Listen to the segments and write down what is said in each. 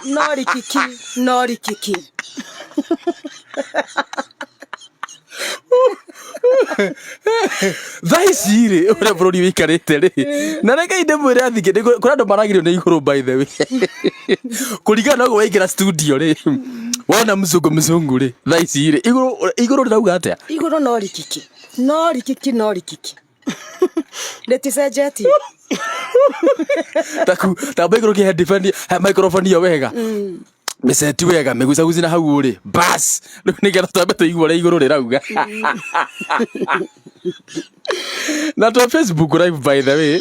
no rikiki. Thaisi ri ure bururi wikarite ri na reke inde mwire athike kuri andu maragirio ni iguru by the way kurigana no waingira studio ri wona mzungu ri thaisi ri iguru rirauga atia iguru no rikiki letisejetie tabu iguru ki defend microphone yo wega meseti wega megucaguci na hau uri bas ni getha twambe tuigua ria iguru rirauga na tu Facebook live by the way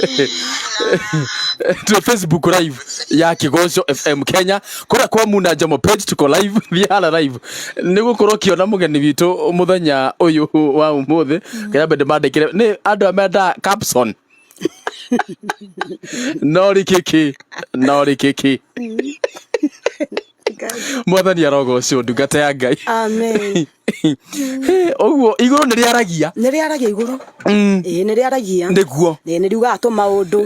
tu Facebook live ya Kigoco FM Kenya kura kwa Muna Jamo page tuko live biara live nigukorwo kiona mugeni witu muthenya uyu wa umuthi kaya ndimandikire ni andu amenda caption nori kiki mwathani arogocwo ndungata ya Ngai amen oguo iguru ni riaragia iguru ni riaragia niguo ni riuga tu maundu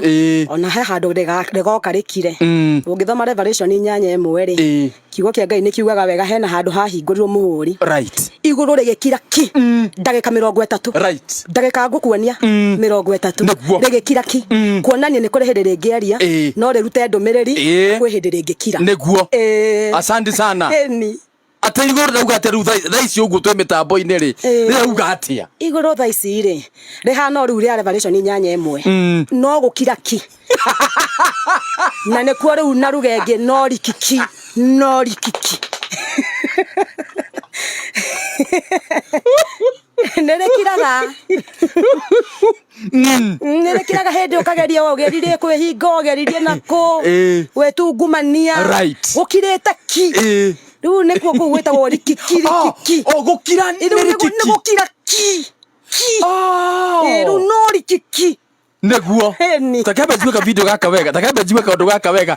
ona he handu rigoka rikire ungithoma Revelation 8:1 ri kiugo kia Ngai ni kiugaga wega hena handu hahingũrirwo muhuri right iguru rigikira ki ndagika 30 right ndagika ngukuonia 30 rigikira ki kuonania ni kuri hindi ringiaria no rirute ndumiriri kwi hindi ringikira niguo asante sana ate iguru rauga ate ru thaisi uguo twe mitambo-ini ri rauga atia iguru thaisi ri rihana ru ria Revelation 8:1 no gukira ki na ne kuo riu na rugenge no rikiki nerekiraga hindi ukageria ugeririe kwihinga ugeririe nako wetungumania gukirite ki riu nikuo kuu gwitagwo rikiki gukira ni gukira ki riu no rikiki neguo takaba jiweka video gaka wega takaba jiweka undu gaka wega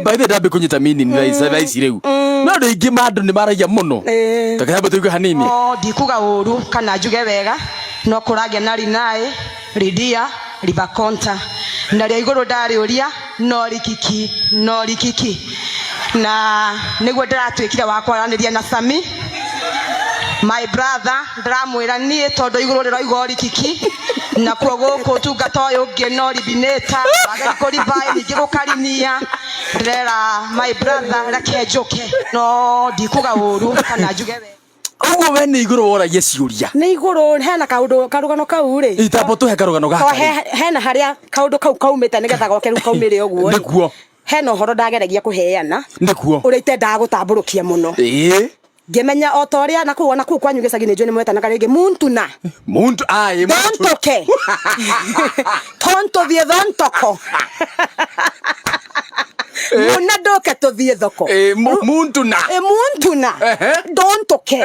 by the dambe kunyita mini ni thaisi riu no ndo ingi mandu ni maragia muno takaba tuiga hanini ndikuga uru kana njuge wega no kuragia nari nae ridia ribakonta ndari iguru ndari uria no rikiki na niguo ndiratwikire wa kwaraniria na Sami my brother ndramwira nie tondu iguru riroiga rikiki na kuo guku tungata uyu ungi no ribineta agakori vai ningi gukarinia ndrera my brother reke njuke no ndikuga uru kana njuge we uguo we ni iguru woragia ciuria ni iguru hena kaundu karugano kau ri itambo tu he karugano gaka hena haria kaundu kau kaumite nigetha goke ru kaumire uguo nikuo hena horo ndageragia kuheana nikuo urite ndagutamburukia muno ngemenya otoria na kuona ku kwanyu gicagi ni jone mwetanaga ringi muntuna muntu ai tontoke tonto vie thontoko muna doke to vie thoko muntuna dontoke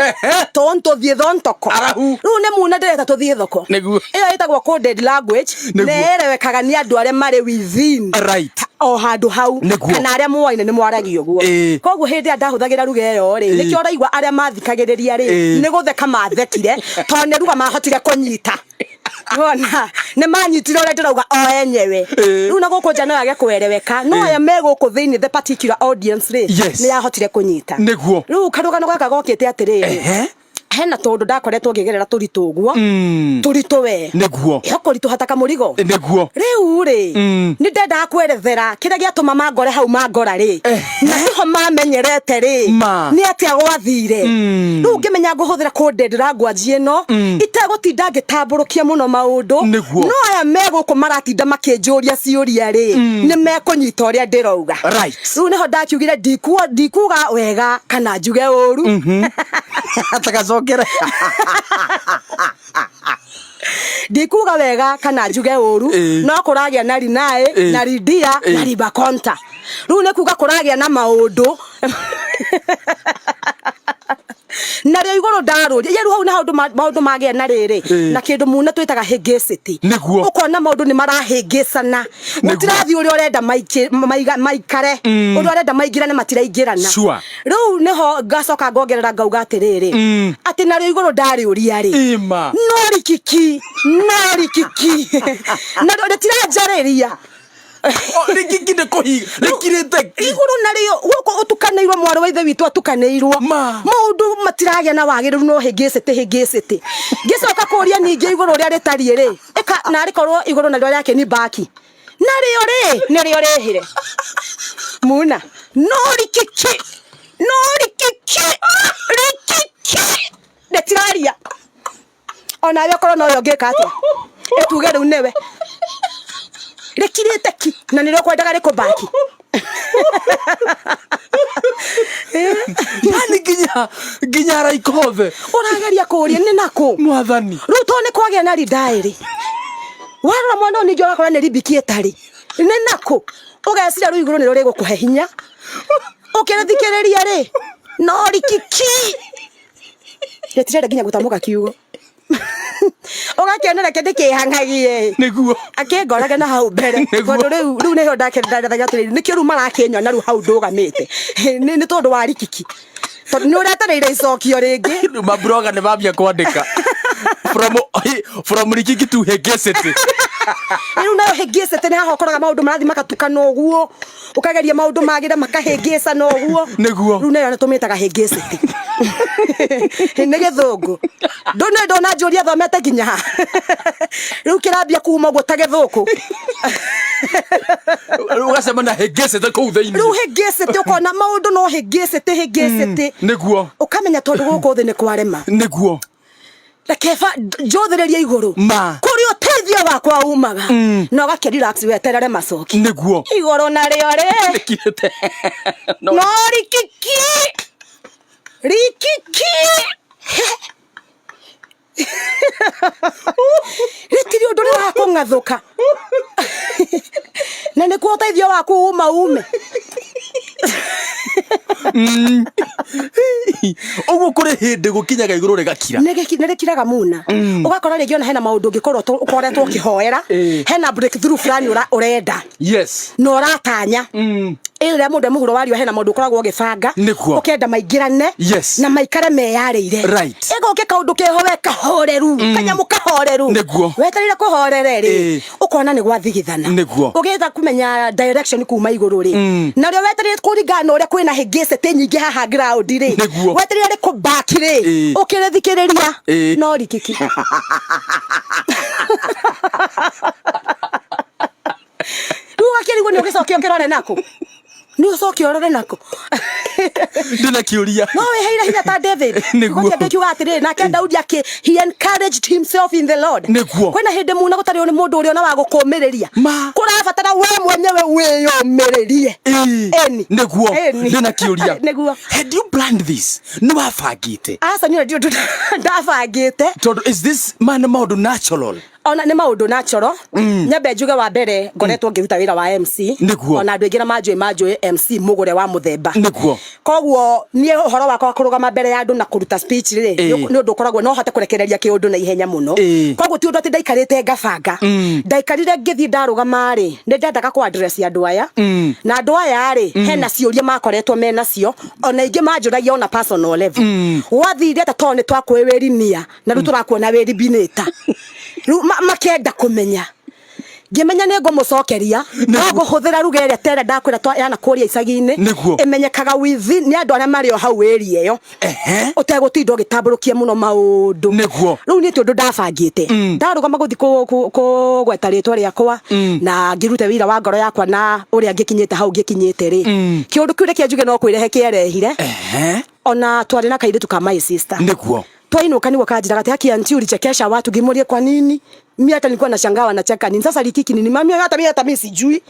tonto vie thontoko ru ne muna ndeta to vie thoko niguo iyo itagwo coded language nerewekaga ni andu aria mari within right o handu hau kana aria muoine ni mwaragio guo koguo hindi ndahuthagira ruga iyo ri nikio raigwa aria mathikagiriria ri ni gutheka mathekire to ne ruga mahotire kunyita wona ne manyitire ore ndirauga o enyewe ru na guko jana yage kwereweka no aya meguko thini the particular audience ri ni yahotire kunyita niguo ru karugano gaka gokite atiriri hena tondu ndakoretwo ngigerera turitu uguo turitu we niguo yokoritu hataka murigo niguo riu ri ni ndenda kwerethera kira giatuma mangore hau mangora ri na ho mamenyerete ri ni atia gwathire riu ngimenya nguhuthira coded language ino itegutinda ngitamburukia muno maundu no aya meguku maratinda makinjuria ciuria ri ni mekunyita uria ndirauga riu niho ndakiugire ndikuga wega kana njuge uru atakazokera ndikuga wega kana njuge uru no kuragia nari nae na ridia na ribakonta riu ne kuga kuragia na maundu na ri iguru ndaruria yeru hau na maundu magia na riri na kindu muna twitaga hingacity ukona maundu ni marahingicana mutirathi uri urenda maikare uri urenda maingirane matiraingirana riu niho ngacoka ngongerera ngauga atiriri ati na ri iguru ndariuria ri no rikiki na ri tiranjariria Rikiki nä kå higa rä kirä te igå narä gå tukanäirwo mwarä wa ithe witå atukanäirwo maå ndå matiragä na wagä rä ru no hä ngä tä ngä coka kå ria ningä igå rå rä a rä tariä rä narä korwo igå rå narä rä ni baki narä o rä nä rä o rä hä re muna no rikiki ndetiraria onawe korwo no yo ngä ka atä etuge rä u nä we rä kirä te ki na nä rä o kwendaga rä kå baki yani nginya araikothe urageria kuria ni nako mwathani riu to ni kwagĩa na ridairi warora mwana å ningĩ ũgakora nĩ ribiki ĩtarĩ nĩ nako ũgeciria rĩu igũrũ nĩrĩo rĩgũkũhe hinya ũkĩrĩthikĩrĩria rĩ no rikiki rĩtirenda nginya gũtamũka kiugo ũgakĩonera kĩndĩ kĩhangagie nĩguo akĩngorage na hau mbere tondũ rĩu nĩho ndakĩndathaga atĩrĩrĩ nĩkĩo rĩu marakĩnyona rĩu hau ndũgamĩte nĩ tondũ wa rikiki tondũ nĩ ũretereire icokio rĩngĩ mabroga nĩ mambia kwandĩka from rikiki to hegacity rĩu nayo hegacity nĩ haha ũkoraga maũndũ marathi makatukana ũguo ũkageria maũndũ magĩre makahĩngĩcana ũguo nĩguo rĩu nayo tũmĩtaga hegacity nĩ gĩthũngũ ndona njũria thomete nginya rĩu kĩrambia kuma ũguo ta gĩthũkũ ũgacema na hegacity kũu thĩinĩ rĩu hegacity ũkona maũndũ no hegacity nĩguo ũkamenya tondũ gũkũ thĩ nĩ kwarema nĩguo rekeba njothereria igũrũ kũrĩ ũteithio wakwa umaga na ũgakĩ relax weterere macoki nĩguo igũrũ narĩo rĩ no rikiki rĩtirĩ ũndũ rĩrakũng'athũka na nĩkuo ũteithio waku ume ũguo kũrĩ hĩndĩ gũkinyaga igũrũ rĩgakira nĩ rĩkiraga muna ũgakora rĩngĩ ona hena maũndũ ũngĩkorwo ũkoretwo ũkĩhoera hena breakthrough fulani ũrenda na ũratanya rĩrĩa mũndũ e mũhuro wario hena maũndũ ũkoragwo ũgĩbanga ũkenda maingĩrane na maikare meyarĩire ĩgũke kaũndũ keho we kahoreru kanyamũ kahoreru wetereire kũhorere rĩ ũkona nĩ gwathigithana ũgĩetha kũmenya direction kuma igũrũ rĩ narĩo wetereire kũringana na ũrĩa kwĩna hĩngĩcĩtĩ nyingĩ haha ground rĩ wetereire rĩ kũbaki rĩ ũkĩrĩthikĩrĩria no rikiki rĩu ũgakĩrigwo nĩ ũgĩcokia ũkĩrore nako nĩ ũcokia ũrore nako ndĩna kĩũria no wĩheire hinya ta David nĩguo akiuga atĩrĩrĩ nake Daudi he encouraged himself in the Lord nĩguo kwĩna hĩndĩ muna gũtarĩ nĩ mũndũ ũrĩa ona wa gũkũmĩrĩria kũrabatara we mwenyewe wĩyũmĩrĩrie nĩguo ndĩna kĩũria nĩguo had you planned this nĩ wabangĩte aca niĩ ndio ndabangĩte tondũ is this man maũndũ natural ona nĩ maũndũ natural nyambe njuge wa mbere ngoretwo ngĩruta wĩra wa MC ona andũ aingĩ na manjũĩ MC mũgũre wa mũthemba koguo niĩ ũhoro wakwa wa kũrũgama mbere ya andũ na kũruta speech rĩ nĩ ũndũ ũkoragwo no hote kũrekereria kĩũndũ na ihenya mũno koguo ti ũndũ atĩ ndaikarĩte ngabanga ndaikarire ngĩthiĩ ndarũgama rĩ nĩ ndendaga kũ address andũ aya na andũ aya rĩ hena ciũria makoretwo menacio ona ingĩ manjũragia ona personal level wathire ta tondũ nĩ twakwĩwĩrinia na rĩu tũrakuona wĩribinĩta rĩu makenda kũmenya ngĩmenya nĩ ngũmũcokeria no ngũhũthĩra ruga ĩrĩa tere ndakwĩra yana kũria icagi-inĩ ĩmenyekaga withi nĩ andũ arĩa marĩ o hau ĩria ĩyo ũtegũtinda ũgĩtambũrũkia mũno maũndũ rĩu niĩ ti ũndũ ndabangĩte ndarũgama gũthiĩ kũgweta rĩtwa rĩakwa na ngĩrute wĩra wa ngoro yakwa na ũrĩa ngĩkinyĩte hau ngĩkinyĩte rĩ kĩũndũ kĩu reke njuge no kwĩrehe kĩarehire ona twarĩ na kairĩtu ka my sister twainuka niguo kanjiraga ati haki anti ulichekesha watu ngimurie kwa nini mimi hata nilikuwa nashangaa wanacheka nini sasa likiki nini mami hata mimi sijui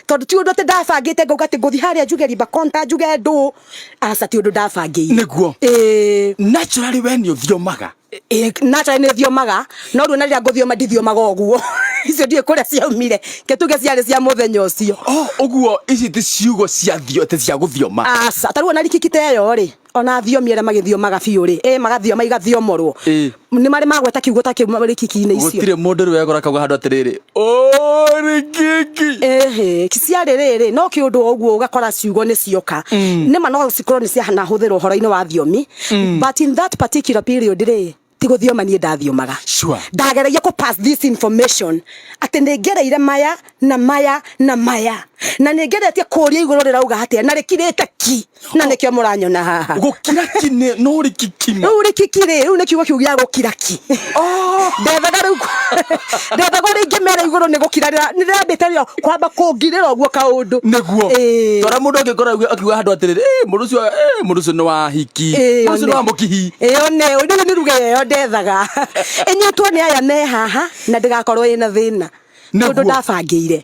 tondu ti undu ndabangite ngauga ati nguthi haria njuge riba konta njuge ndu asa ti undu ndabangite niguo naturally when you thiomaga naturally ni thiomaga no ru na ria nguthioma ndithiomaga uguo icio ndie kuria ciaumire ketuge ciarĩ cia muthenya ucio uguo ici ti ciugo cia thio te cia guthioma asa taruo na likikite yo ri ona thiomiere magithiomaga biũ ri magathioma igathiomorwo nĩ marĩ magweta kiugo ta kĩu rikiki-inĩ icio gũtirĩ mũndũ rĩu egora kauga handũ atĩrĩrĩ rikiki ciarĩ rĩrĩ no kĩũndũ ũguo ũgakora ciugo nĩ cioka nĩma no cikorwo nĩ ciahana hũthĩrwo ũhoro-inĩ wa thiomi but in that particular period rĩ guthioma nie ndathiomaga Sure. ndageragia ku pass this information ati ningereire maya na maya na maya na ningeretie kuria iguru rirauga atia na rikirite ki na nikio muranyona haha gukira ki no rikikima uri kikire ru nikiugo kiu gia gukira ki ndethaga riu ndethaga ringi mera iguru ni gukira nirambite rio kwamba kungirira uguo kaundu niguo tora mundu angikora akiuga handu atiriri mundu ucio ni wa hiki mundu ucio ni wa mukihi one uri ni ruge yo ndethaga enyitwo ni aya me haha na ndigakorwo ina thina ndu ndabangire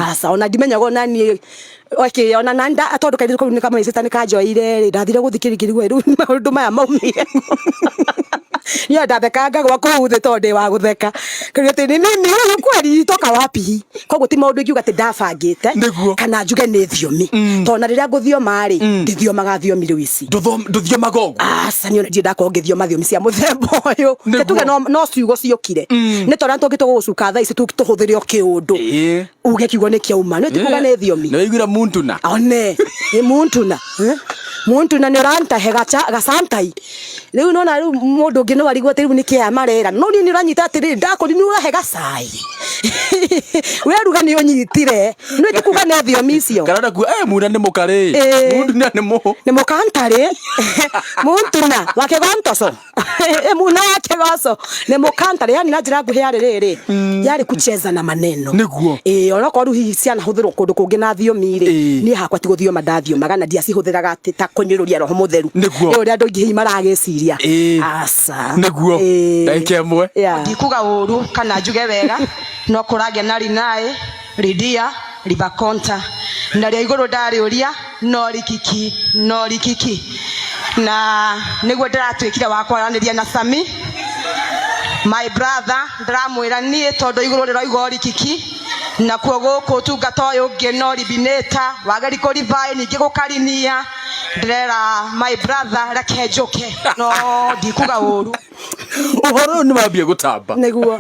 asa ona ndimenyaga nani okay ona nanda atondu kaithire ko ni kama isitani kajoire ndathire guthikirikirigwe ru maundu maya maumire ya ndathekanga gwa kuhuthe tonde wa gutheka kirite ni mimi uyu kweli toka wapi koguo ti maundu ngiuga ati ndabangite kana njuge ni thiomi tona riria nguthioma ri ndithiomaga thiomi riu ici nduthioma gogo asa ni ndi ndako ngithioma thiomi cia muthemba uyu tuge no ciugo ciukire ni tora ntogito gucuka tha ici tuhuthirio kiundu uge kiugo ni kiauma ni tikuga ni thiomi na wigura muntu na one ni muntu na muntu na ni ranta hegacha gasantai riu nona riu mundu ngi no arigwa riu ni kia marera no ni uranyita atiri ndakuri ni urahe gacai we ruga ni unyitire no tikuga ni thiomi icio karada ku muna ni mukari mundu ni mukantare muntu na wake gantoso muna wake gaso ni mukantare yani na njira nguhe riri yari kucheza na maneno niguo ona ko ruhi ciana huthiro kundu kungi na thiomi ri ni hakwa ti guthioma ndathiomaga na ndiacihuthiraga ati ta kunyiruria roho mutheru uria andu ingi marageciria asa niguo ndaike mwe ndikuga uru kana njuge wega no kuragia nari nae Lydia Libakonta na ria iguru ndariuria no rikiki na niguo ndiratwikire wa kwaraniria na Sami my brother ndiramwira nie tondu iguru riraigwo rikiki na kuo guku tungata uyu ngi no ribineta wagari ko rivai ningi gukarinia ndirera my brother reke njuke no ndikuga uru uhoro ni mabia gutamba niguo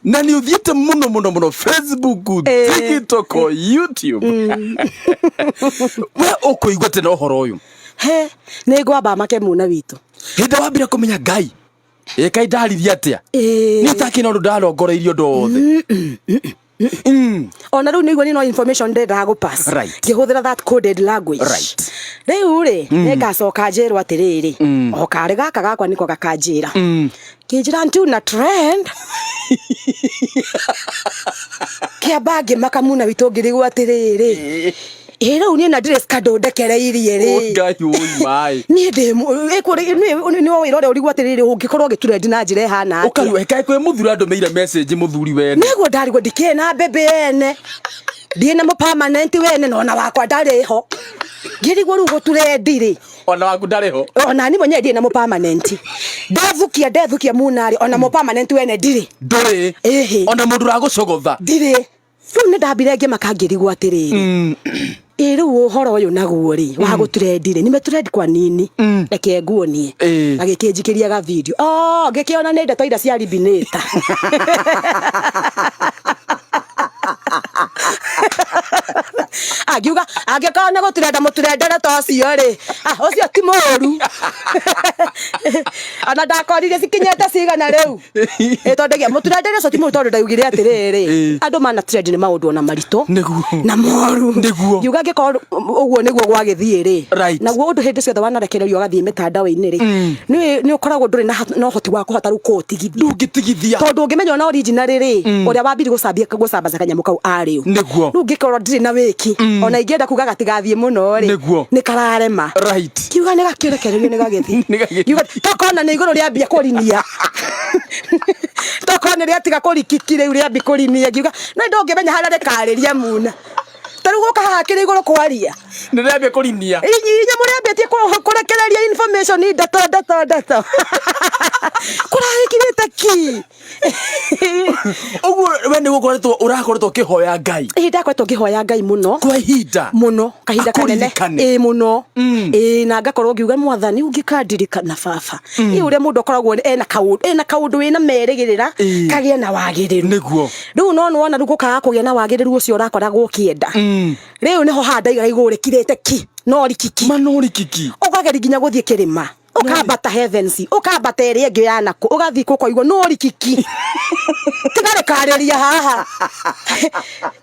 na ni uthiete muno Facebook TikTok YouTube we ukuigwa tena uhoro uyu he ni ngwamba make muna witu hinda wambira kumenya Ngai kai ndariria atia ni takina ndu ndarongoreirio ndothe ona riu niguo ni no information ndenda gupass ngihuthira that coded language riu ri ngacoka njirwo atiriri o kare gaka gakwa niko gakanjira kinjira ntu na trend kia bagi makamuna witongirigwo atiriri riu ni na ndire skado ndekereirie ri Ngai oi mai ni ndemu ni wirore urigwo atiriri ungikorwo gitrend na njire hana ukariwe kai kwe muthuri andu meire message muthuri wene niguo ndarigwo ndikena bebe ene ndina mo permanent wene nona wakwa ndariho ngirigwo rugo turendire ona waku ndariho ona ni mwenye ndina mo permanent ndethukia munari ona mo permanent wene ndire ndore ona mundu ragucogotha ndire riu ni ndambire nge makangirigwo atiriri riu uhoro uyu naguo ri wa gutrendire ni metrend kwa nini reke nguonie agikinjikiria ga video ngikiona ni ndeto ira cia ribineta agiuga agikana gutirenda muturendere tocio ri ucio ti muru ana ndakorire cikinyete cigana riu tondegia muturendere ucio ti muru tondu ndaugire atiriri andu mana trend ni maundu ona marito na moru ngiuga ngikorwo uguo niguo gwagithie ri naguo undu hindi ciothe wanarekererio gathie mitandao-ini ri ni ukoragwo nduri na hoti wa kuhota ru kutigithia ndungitigithia tondu ungimenya na original ri uria wambiri gucambaza kanyamu kau ariu riu ngikorwo ndiri na wiki ona ingienda kuga gatigathie muno ri ni kararema kiuga ni gakirekererio ni gagithi kiuga tokona ni iguru riambia kurinia tokona riatiga kurikikire riambia kurinia kiuga na ndungimenya haria rikariria muna taru goka hakire iguru kwaria ni riambia kurinia inya muriambitie kurekereria information ni data kurahikirite ki uguo we ni gukoretwo urakoretwo kihoya Ngai ndakoretwo ngihoya Ngai muno kwa ihinda muno kahinda kanene muno na ngakorwo ngiuga mwathani ungikandirikana baba uria mundu akoragwo ena kaundu wina merigirira kagie na wagiriru niguo riu no wona rugukaga kugia na wagiriru ucio urakoragwo ukienda riu niho handa igaigo rekirete ki no rikiki manori kiki ukageri nginya guthie kirima ukambata heavens ukambata ĩrĩa ĩngĩ ya nako ugathi kuko igwo no rikiki tigare kareria haha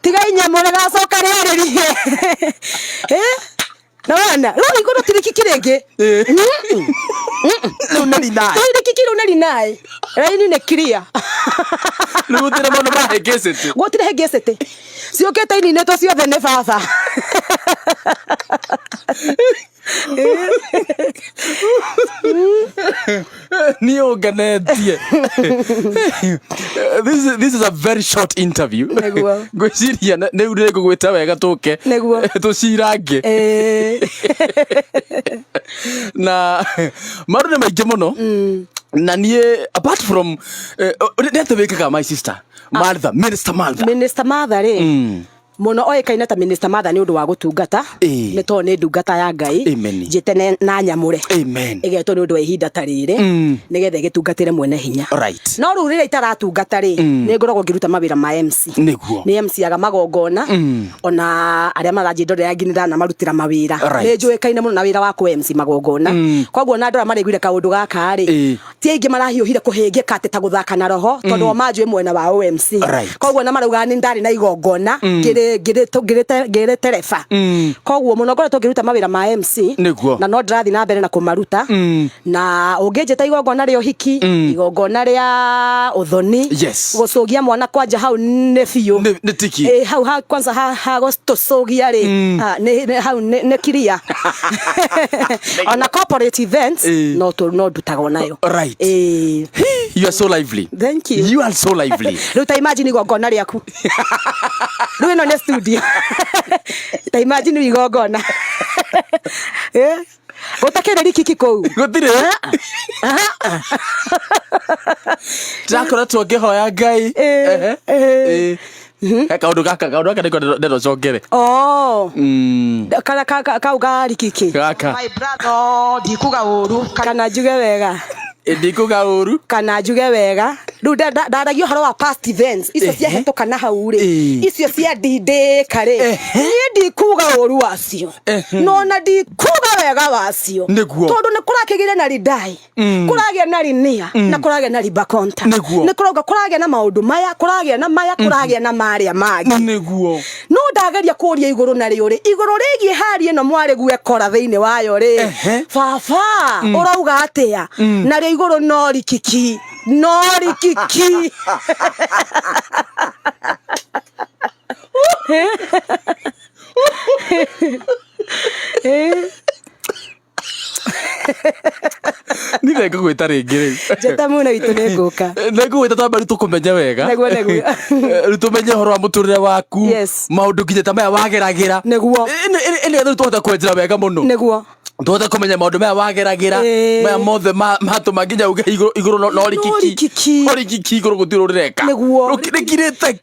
tiga inyamore gacoka rĩarĩrie naona no igoro tirikiki rĩngĩ no nari nae rikiki no nari nae raini ne clear gutire mũno mahengecete gutire hengecete ciũkĩte ini to ciothe nĩ baba nioganetie this is a very short interview ngwiciria nĩ urire ngũgwĩta wega tũke tũcirange na maũndũ nĩ maingĩ mũno na niĩ apart from nĩatĩ wĩkaga my sister Minister Martha rĩ muno oikaine ta Minister Martha ni undu wa gutungata ni to ni ndungata ya Ngai njite na nyamure igeto ni undu wa ihinda ta riri nigetha gitungatire mwene hinya no ru rira itaratungata ri ni ngoragwo ngiruta mawira ma MC ni MC aga magongona ona aria magajindorera nginira na marutira mawira ni njuikaine muno na wira wa ku MC magongona koguo na ndora mariguire kaundu gaka ri ti aingi marahiuhire kuhingika ati ta guthaka na roho tondu manjwe mwena wa OMC koguo na marauga ni ndari na igongona ngire tereba koguo muno ngoretwo ngiruta mawira ma MC na no ndirathi na mbere na kumaruta na unginjita igongona rio hiki igongona ria uthoni gucugia mwana kwanja hau ne biu ne tiki hau kwanza ha gucugia ri ne hau ne kiria on a corporate events no ndutagwo nayo you are so lively. Thank you. You are so lively. Ruta imagine igongona riaku. Ruino ne studio. Ta imagine igongona. Utakere rikiki kou. Gutire. Ndakora tũngĩhoya Ngai. Kaundu gaka niko ndero congere. Kana kauga rikiki. My brother ndikuga uru kana njuge wega. Ndikuga uru kana njuge wega riu ndaragio haro wa past events icio cia hetũka na hau ri icio cia ndinde kare ni ndikuga uru wacio no na ndikuga wega wacio tondu ni kurakigire na ridai kuragia na rinia na kuragia na ribakonta ni kurauga kuragia na maundu maya kuragia na maya kuragia na maria magi niguo no ndageria kuria iguru na riuri iguru rigie hari eno mwari gwe kora thiini wayo ri baba urauga atia na ri iguru no rikiki ni rega gwita ringi jeta muna witu ni nguka negwita twambe tukumenya wega neguo tumenye horo wa muturire waku maundu nginya ta maya wageragira neguo ene tuhota kwenjera wega muno neguo tuhota kumenya maundu maya wageragira maya mothe matuma nginya uge iguru no rikiki iguru gutiro rireka neguo kirete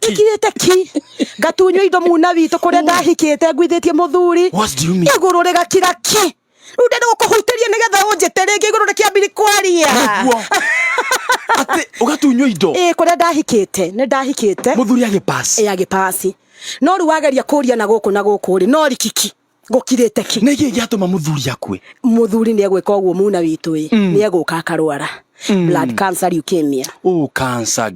ki gatunywa indo muna witu kuria ndahikite ngwithitie muthuri iguru rigakira ki Udendo kuhuteria nigetha unjete ringi iguru rikiambiri kwaria ati ugatunywa indo kuria ndahikite ni ndahikite muthuri agipasi no ru wageria kuria na guku ri no rikiki gukirite ki nigi giatuma muthuri akwe muthuri ni egwika uguo muna witu ni eguka akarwara blood cancer leukemia cancer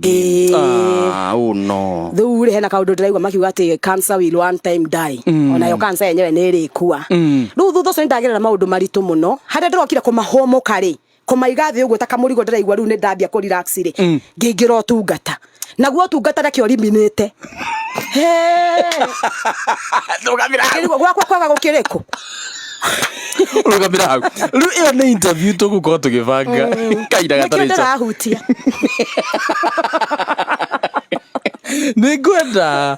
no thuri hena kaundu ndiraigwa makiuga ati cancer will one time die ona yo cancer yenyewe ni irikua riu thutha ucio ndagerera maundu maritu muno haria ndirokire kumahomoka ri kumaigathi uguo ta kamurigo ndiraigwa riu ni ndambia ku relax ri ngingira utungata naguo utungata nakio riminite ndugamira gwakwa kwaga gukiriku rugamira hau riu iyo ni interview tugukorwo tugibanga kaida gataricha ndirahutia ningwenda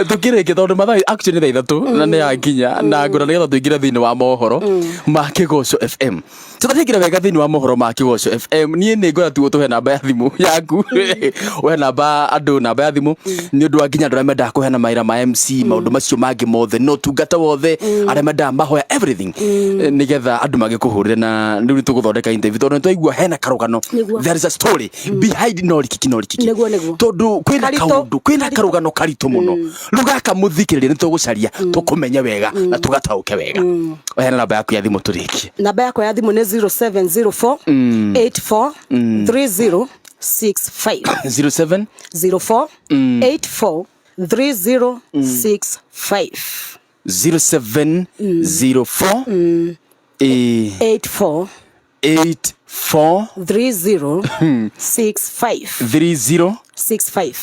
tukireke tondu mathaa actually thaa ithatu na ni yakinya na ngura nigetha tuingira thiini wa mohoro ma Kigoco FM tutathikira wega thiini wa mohoro ma Kigoco FM nie ni ngura tu tuhe namba ya thimu yaku we namba andu namba ya thimu ni undu wa nginya andu menda kuhena maira ma MC maundu macio mangi mothe no tungata wothe aria menda mahoya everything nigetha andu magikuhurire na riu tuguthondeka interview tondu twaigua hena karugano there is a story behind no rikiki tondu kwina mundu kwina karugano karito muno rugaka muthikirire ni tugucaria tukumenye wega na tugatauke wega wena namba yaku ya thimu turikie namba yako ya thimu ni 0704 843065 0704 843065 0704 84 3065 3065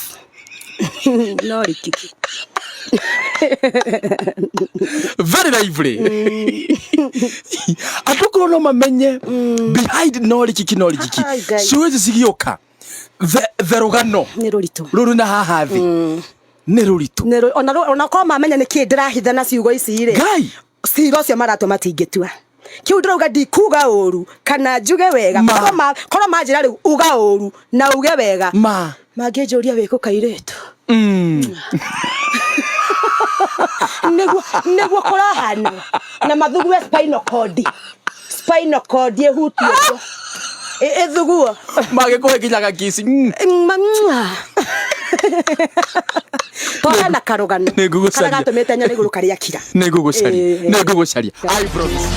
Lori kiki very lively atukuru no mamenye behind nori kiki siwezi sigioka the rugano ni rurito ruru na haha thi ni rurito ona ko mamenya ni kindirahitha na ciugo ici ire gai ciugo cio maratu matingitua kiu ndauga ndikuga uru kana njuge wega korwo manjira riu uga uru na uge wega mangijuria wiko kairetu niguo kurahana na mathugu spinal cord ehutio ethuguo magikuhe kinyaga kisi Toka na karugano nigugucaria karatumete nya niguru karia kira nigugucaria I promise